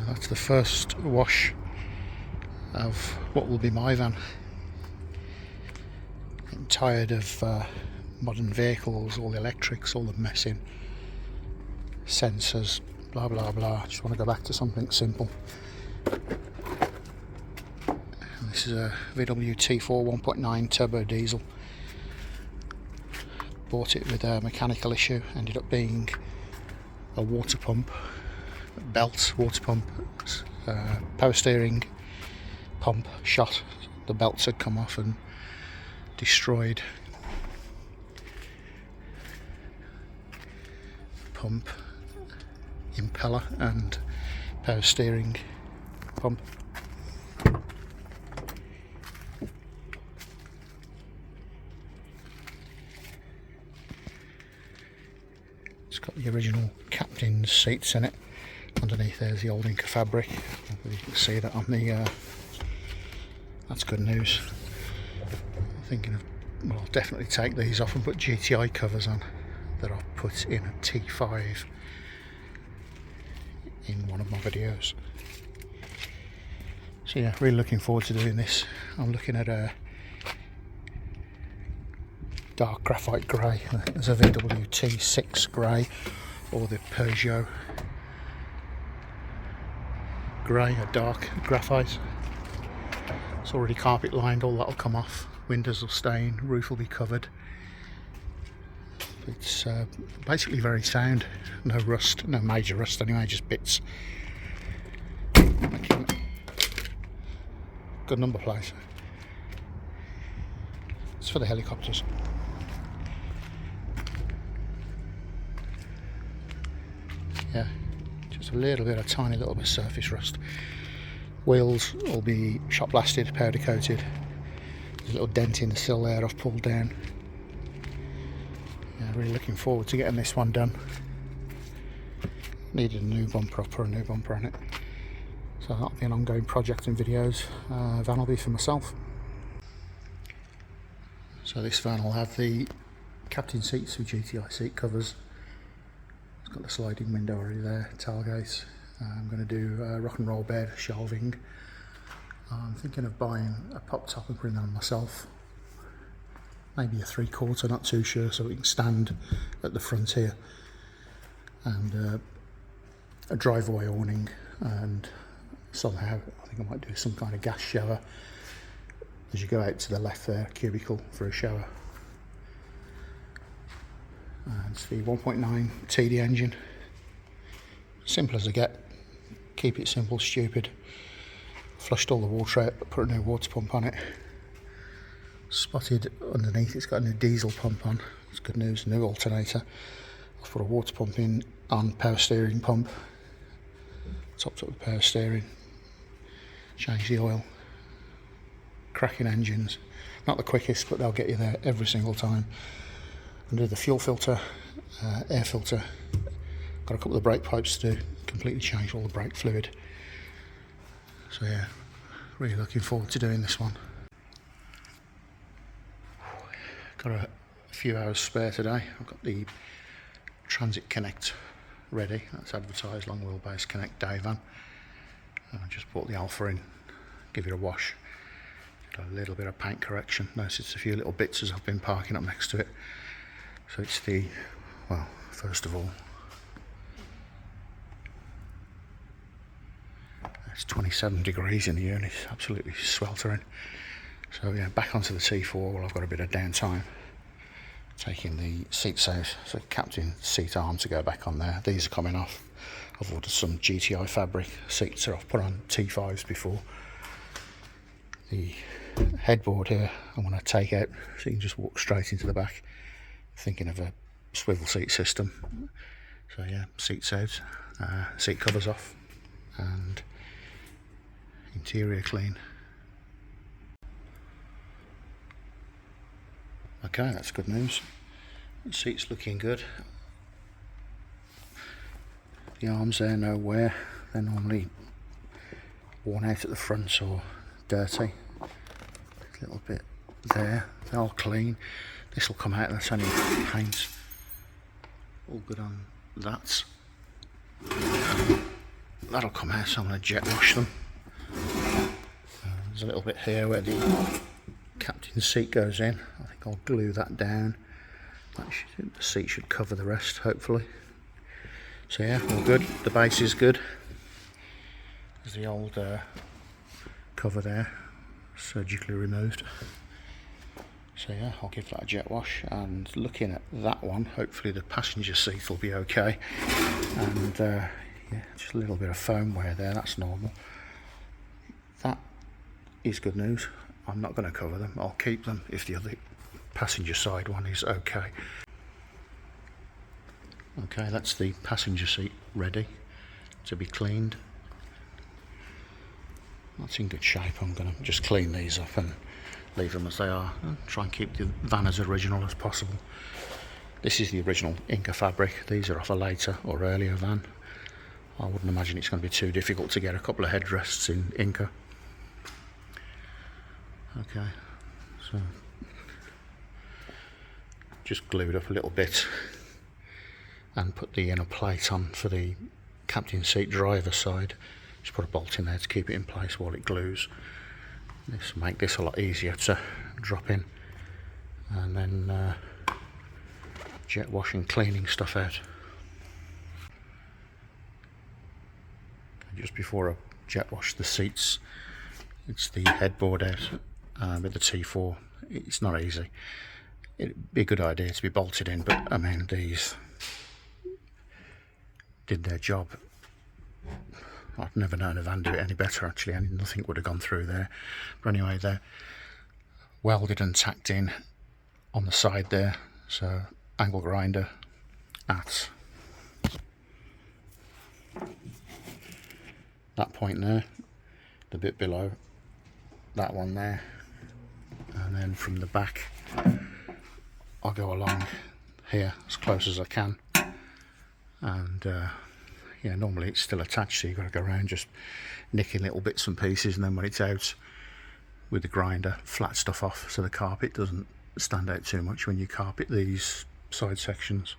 That's the first wash of what will be my van. I'm tired of modern vehicles, all the electrics, all the messing, sensors, blah blah blah. I just want to go back to something simple. And this is a VW T4 1.9 turbo diesel. Bought it with a mechanical issue, ended up being a water pump, belt water pump, power steering pump shot. The belts had come off and destroyed pump, impeller and power steering pump. It's got the original captain's seats in it. Underneath there's the old Inca fabric. You can see that on the that's good news. I'm thinking of, well, I'll definitely take these off and put GTI covers on that I've put in a T5 in one of my videos. So yeah, really looking forward to doing this. I'm looking at a dark graphite grey. There's a VW T6 grey or the Peugeot grey, a dark graphite. It's already carpet lined, all that'll come off. Windows will stain, roof will be covered. It's basically very sound. No rust, no major rust anyway, just bits. Good number plate. It's for the helicopters. Yeah, just a little bit, a tiny little bit of surface rust. Wheels will be shot blasted, powder coated. There's a little dent in the sill there I've pulled down. Yeah, really looking forward to getting this one done. Needed a new bumper, I'll put a new bumper on it. So that'll be an ongoing project and videos. Van will be for myself. So this van will have the captain seats with GTI seat covers. It's got the sliding window already there, tailgate. I'm going to do a rock and roll bed, shelving. I'm thinking of buying a pop top and putting that on myself. Maybe a 3/4, not too sure, so we can stand at the front here. And a driveway awning, and somehow I think I might do some kind of gas shower as you go out to the left there, cubicle for a shower. And it's the 1.9 TD engine. Simple as I get. Keep it simple, stupid. Flushed all the water out, put a new water pump on it. Spotted underneath, it's got a new diesel pump on. It's good news, new alternator. I've put a water pump in on power steering pump. Topped up with power steering. Changed the oil. Cracking engines. Not the quickest, but they'll get you there every single time. Undo the fuel filter, air filter. Got a couple of brake pipes to do. Completely change all the brake fluid. So yeah, really looking forward to doing this one. Got a few hours spare today. I've got the Transit Connect ready. That's advertised, long wheelbase Connect day van. And I just brought the Alpha in, give it a wash. Did a little bit of paint correction. Noticed a few little bits as I've been parking up next to it. So it's the, well, first of all, it's 27 degrees in the unit, absolutely sweltering. So yeah, back onto the T4 while I've got a bit of downtime. Taking the seats out, so captain seat arm to go back on there. These are coming off. I've ordered some GTI fabric seats that I've put on T5s before. The headboard here I want to take out so you can just walk straight into the back. Thinking of a swivel seat system. So yeah, seats out, seat covers off, and interior clean. Okay, that's good news. The seat's looking good. The arms there, no wear. They're normally worn out at the front or dirty. A little bit there. They're all clean. This will come out, that's only paint. All good on that. that'll come out, so I'm going to jet wash them. There's a little bit here where the captain's seat goes in. I think I'll glue that down. The seat should cover the rest, hopefully. So yeah, all good. The base is good. There's the old cover there, surgically removed. So yeah, I'll give that a jet wash. And looking at that one, hopefully the passenger seat will be okay. And yeah, just a little bit of foam wear there, that's normal. That is good news. I'm not going to cover them, I'll keep them if the other passenger side one is okay. Okay, that's the passenger seat ready to be cleaned. That's in good shape. I'm going to just clean these up and leave them as they are and try and keep the van as original as possible. This is the original Inca fabric. These are off a later or earlier van. I wouldn't imagine it's going to be too difficult to get a couple of headrests in Inca. Okay, so just glued up a little bit and put the inner plate on for the captain seat driver side. Just put a bolt in there to keep it in place while it glues. This will make this a lot easier to drop in, and then jet washing, cleaning stuff out. Just before I jet wash the seats, it's the headboard out with the T4. It's not easy. It'd be a good idea to be bolted in, but I mean, these did their job. I've never known a van do it any better, actually, and nothing would have gone through there. But anyway, they're welded and tacked in on the side there, so angle grinder at that point there, the bit below that one there, and then from the back I'll go along here as close as I can, and yeah, normally it's still attached, so you've got to go around just nicking little bits and pieces, and then when it's out with the grinder, flat stuff off so the carpet doesn't stand out too much when you carpet these side sections.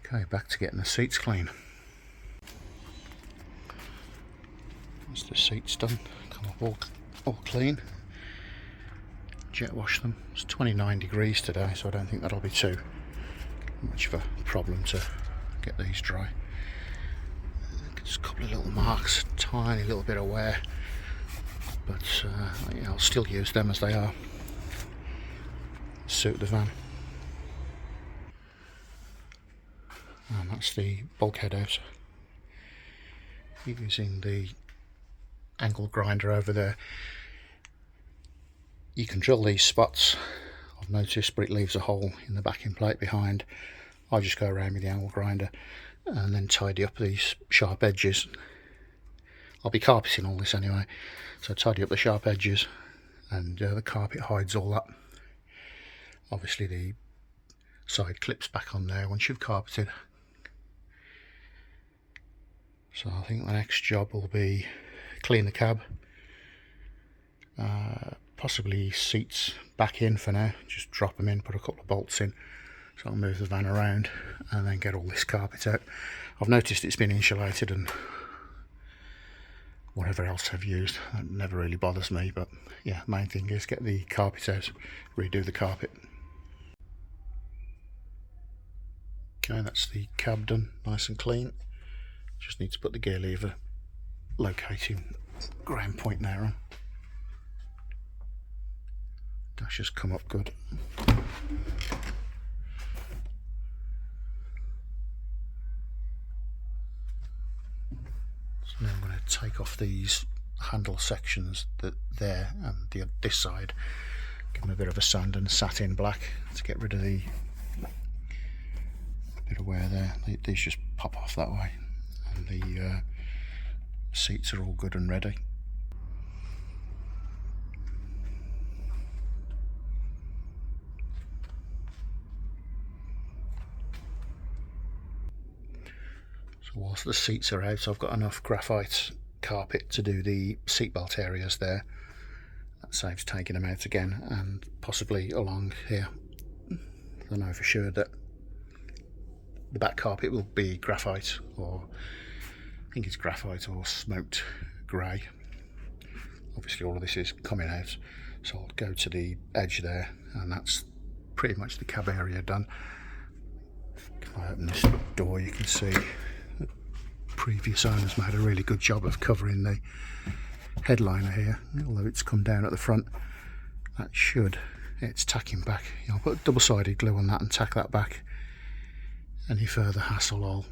Okay, back to getting the seats clean. Once the seats done, come up all clean. Jet wash them. It's 29 degrees today, so I don't think that'll be too much of a problem to get these dry. Just a couple of little marks, tiny little bit of wear, but yeah, I'll still use them as they are. Suit the van. And that's the bulkhead out. Using the angle grinder over there. You can drill these spots, I've noticed, but it leaves a hole in the backing plate behind. I just go around with the angle grinder and then tidy up these sharp edges. I'll be carpeting all this anyway, so tidy up the sharp edges, and the carpet hides all that. Obviously the side clips back on there once you've carpeted. So I think the next job will be clean the cab, possibly seats back in for now, just drop them in, put a couple of bolts in, so I'll move the van around and then get all this carpet out. I've noticed it's been insulated and whatever else I've used, that never really bothers me, but yeah, main thing is get the carpet out, redo the carpet. Okay, that's the cab done, nice and clean. Just need to put the gear lever locating ground point there on. Dash has come up good. So now I'm going to take off these handle sections there and this side, give them a bit of a sand and satin black to get rid of the bit of wear there. These just pop off that way, and the seats are all good and ready. So whilst the seats are out, I've got enough graphite carpet to do the seatbelt areas there. That saves taking them out again, and possibly along here. I know for sure that the back carpet will be graphite or think it's graphite or smoked grey. Obviously all of this is coming out, so I'll go to the edge there, and that's pretty much the cab area done. If I open this door, you can see the previous owners made a really good job of covering the headliner here, although it's come down at the front. That should, it's tacking back. I'll put double-sided glue on that and tack that back. Any further hassle, I'll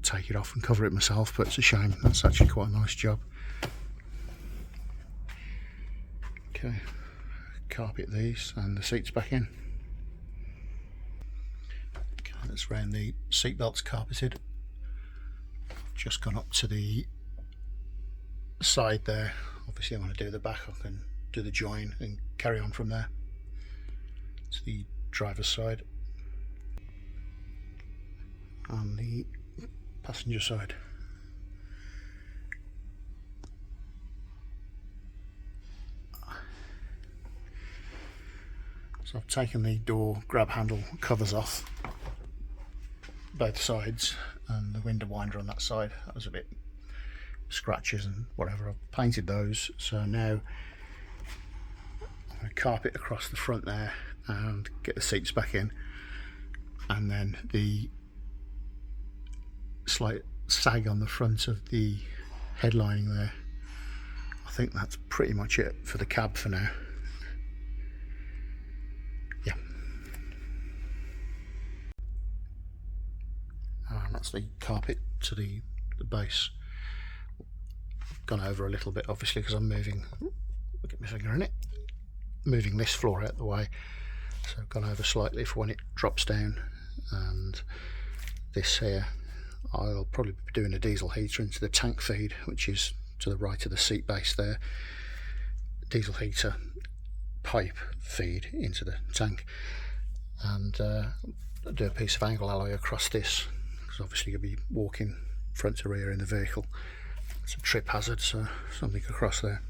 take it off and cover it myself, but it's a shame. That's actually quite a nice job. Okay, carpet these and the seats back in. Okay, let's round the seat belts carpeted. Just gone up to the side there. Obviously I'm going to do the back, I can do the join and carry on from there. To the driver's side and the passenger side. So I've taken the door grab handle covers off both sides, and the window winder on that side, that was a bit scratches and whatever. I've painted those, so now I'm going to carpet across the front there and get the seats back in, and then the slight sag on the front of the headlining there. I think that's pretty much it for the cab for now. Yeah. And that's the carpet to the base. Gone over a little bit obviously because I'm moving, look at my finger in it, moving this floor out the way, so I've gone over slightly for when it drops down. And this here, I'll probably be doing a diesel heater into the tank feed, which is to the right of the seat base there. Diesel heater pipe feed into the tank, and do a piece of angle alloy across this, because obviously you'll be walking front to rear in the vehicle. It's a trip hazard, so something across there.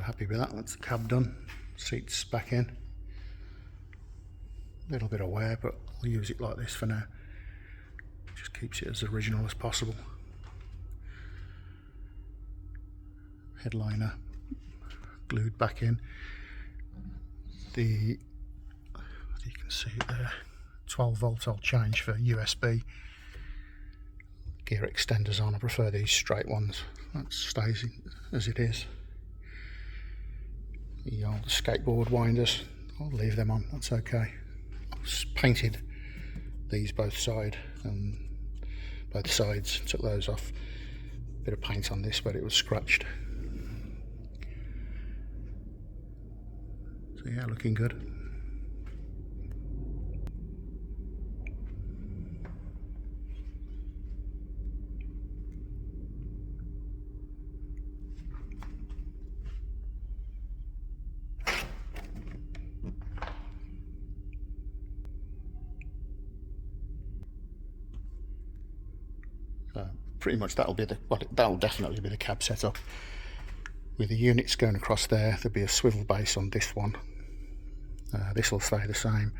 Happy with that. That's the cab done. Seats back in. A little bit of wear, but I'll use it like this for now. Just keeps it as original as possible. Headliner glued back in. You can see it there, 12 volt I'll change for USB. Gear extenders on, I prefer these straight ones. That stays as it is. The old skateboard winders, I'll leave them on, that's okay. I've painted these both sides, took those off. Bit of paint on this, but it was scratched. So yeah, looking good. Pretty much that'll definitely be the cab setup. With the units going across there, there'll be a swivel base on this one. This will stay the same.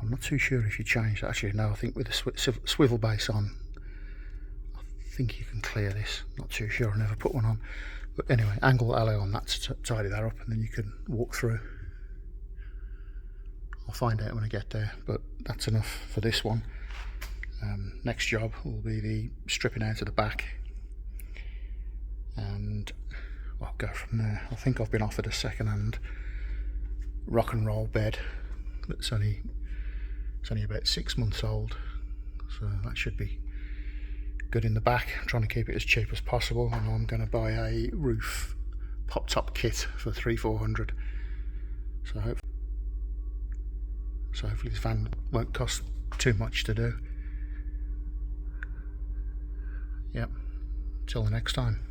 I'm not too sure if you change that. Actually, no, I think with the swivel base on, I think you can clear this. Not too sure, I never put one on. But anyway, angle alloy on that to tidy that up, and then you can walk through. I'll find out when I get there, but that's enough for this one. Next job will be the stripping out of the back, and I'll go from there. I think I've been offered a second-hand rock and roll bed that's only about 6 months old, so that should be good in the back. I'm trying to keep it as cheap as possible, and I'm going to buy a roof pop-top kit for 300-400. So hopefully this van won't cost too much to do. Yep, till the next time.